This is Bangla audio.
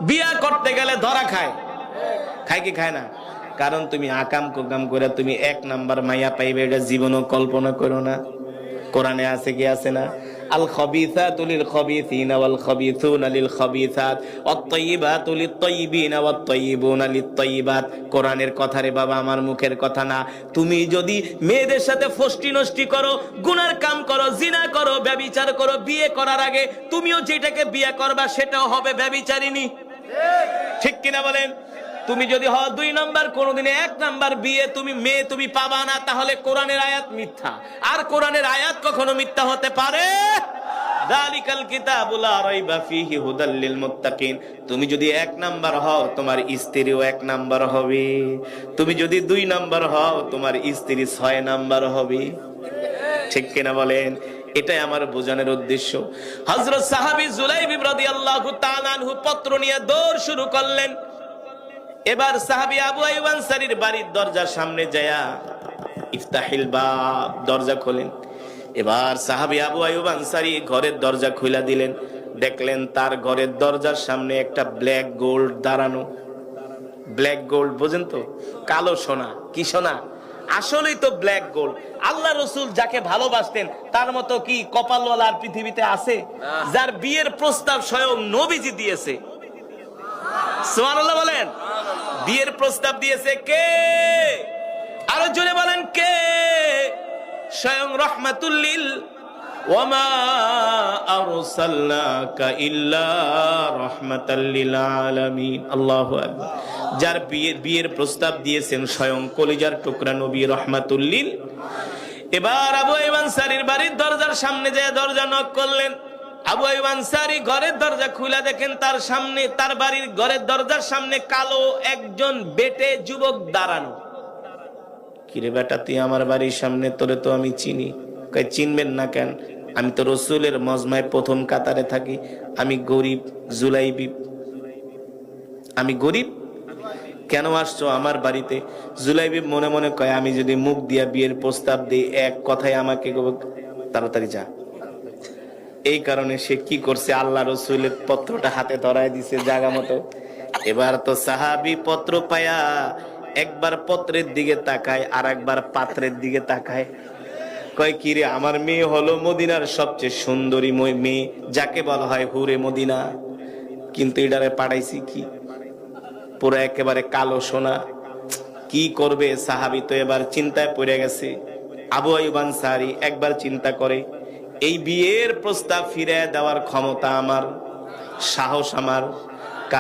বিয়া করতে গেলে ধরা খায়, খায় কি খায় না? কারণ তুমি আকাম কুকাম করে তুমি 1 নাম্বার মাইয়া পাইবে এটা জীবনও কল্পনা করো না। কোরআনে আছে কি আছে না? আল খাবিসাতু লিল খাবিসিনা ওয়াল খাবিসুনা লিল খাবিসাত ওয়াত তাইয়িবাতু লিত তাইয়িবিনা ওয়াত তাইয়িবুনা লিত তাইয়িবাত। কোরআনের কথা রে বাবা, আমার মুখের কথা না। তুমি যদি মেয়েদের সাথে ফষ্টি নষ্টি করো, গুনার কাম করো, জিনা করো, ব্যভিচার করো, বিয়ে করার আগে তুমিও যেটাকে বিয়ে করবা সেটাও হবে ব্যভিচারিনী, ঠিক কিনা বলেন? তুমি যদি হও 2 নাম্বার, কোনদিনে 1 নাম্বার বিয়ে তুমি মেয়ে তুমি পাবা না, তাহলে কোরআনের আয়াত মিথ্যা। আর কোরআনের আয়াত কখনো মিথ্যা হতে পারে? যালিকাল কিতাবু লা রাইবা ফীহি হুদাল লিল মুত্তাকিন। তুমি যদি 1 নাম্বার হও, তোমার স্ত্রীও 1 নাম্বার হবে। তুমি যদি 2 নাম্বার হও, তোমার স্ত্রী 6 নাম্বার হবে, ঠিক কিনা বলেন? এটাই আমার বোঝানোর উদ্দেশ্য। হযরত সাহাবী জুলাইবি রাদিয়াল্লাহু তাআলা আনহু পত্র নিয়ে দৌড় শুরু করলেন। এবার সাহাবী আবু আইয়ুব আনসারীর বাড়ির দরজার সামনে যায়া ইফতাহিল বাব, দরজা খোলেন। এবার সাহাবী আবু আইয়ুব আনসারী ঘরের দরজা খুলে দিলেন। দেখলেন তার ঘরের দরজার সামনে একটা ব্ল্যাক গোল্ড দাঁড়ানো। ব্ল্যাক গোল্ড বোঝেন তো? কালো সোনা। কি সোনা? আসলেই তো ব্ল্যাক গোল্ড। আল্লাহ রাসূল যাকে ভালোবাসতেন তার মতো কি কপালওয়ালা আর পৃথিবীতে আছে? যার বিয়ের প্রস্তাব স্বয়ং নবীজি দিয়েছে। সুবহানাল্লাহ বলেন। বিয়ের প্রস্তাব দিয়েছে কে? আরো জোরে বলেন কে? স্বয়ং রাহমাতুল লিল ওয়া মা আরসালনাকা ইল্লা রাহমাতাল লিল আলামিন। আল্লাহু আকবার। যার বিয়ের প্রস্তাব দিয়েছেন স্বয়ং কলিজার টুকরা নবী রাহমাতুল লিল। এবার আবু আইয়ুব আনসারীর বাড়ির দরজার সামনে যেয়ে দরজা নক করলেন। আবু আইয়ুব আনসারী ঘরের দরজা খুলে দেখেন তার সামনে, তার বাড়ির ঘরের দরজার সামনে কালো একজন বেটে যুবক দাঁড়ানো। কিরে বেটা, তুই আমার বাড়ির সামনে, তোরে তো আমি চিনি। কই চিনবেন না কেন? আমি তো রাসূলের মজমায় প্রথম কাতারে থাকি। আমি গরিব জুলাইবি, আমি গরিব। কেন আসছো আমার বাড়িতে? জুলাইবি মনে মনে কয় আমি যদি মুখ দিয়া বিয়ের প্রস্তাব দিই, এক কথায় আমাকে তাড়াতাড়ি যা। এই কারণে সে কি করছে, আল্লাহ রাসূলের পত্রটা হাতে ধরায় দিছে জায়গা মতো। এবার তো সাহাবী পত্র পায়া একবার পত্রের দিকে তাকায় আর একবার পাত্রের দিকে তাকায়। কয় কি রে, আমার মেয়ে হলো মদিনার সবচেয়ে সুন্দরী মেয়ে, যাকে বলা হয় হুরে মদিনা, কিন্তু এটারে পাঠাইছি কি পুরো একেবারে কালো সোনা। কি করবে সাহাবী তো এবার চিন্তায় পড়ে গেছে। আবু আইয়ুব আনসারী একবার চিন্তা করে, এই বিয়ের প্রস্তাব ফিরিয়ে দেওয়ার ক্ষমতা আমার, সাহস আমার,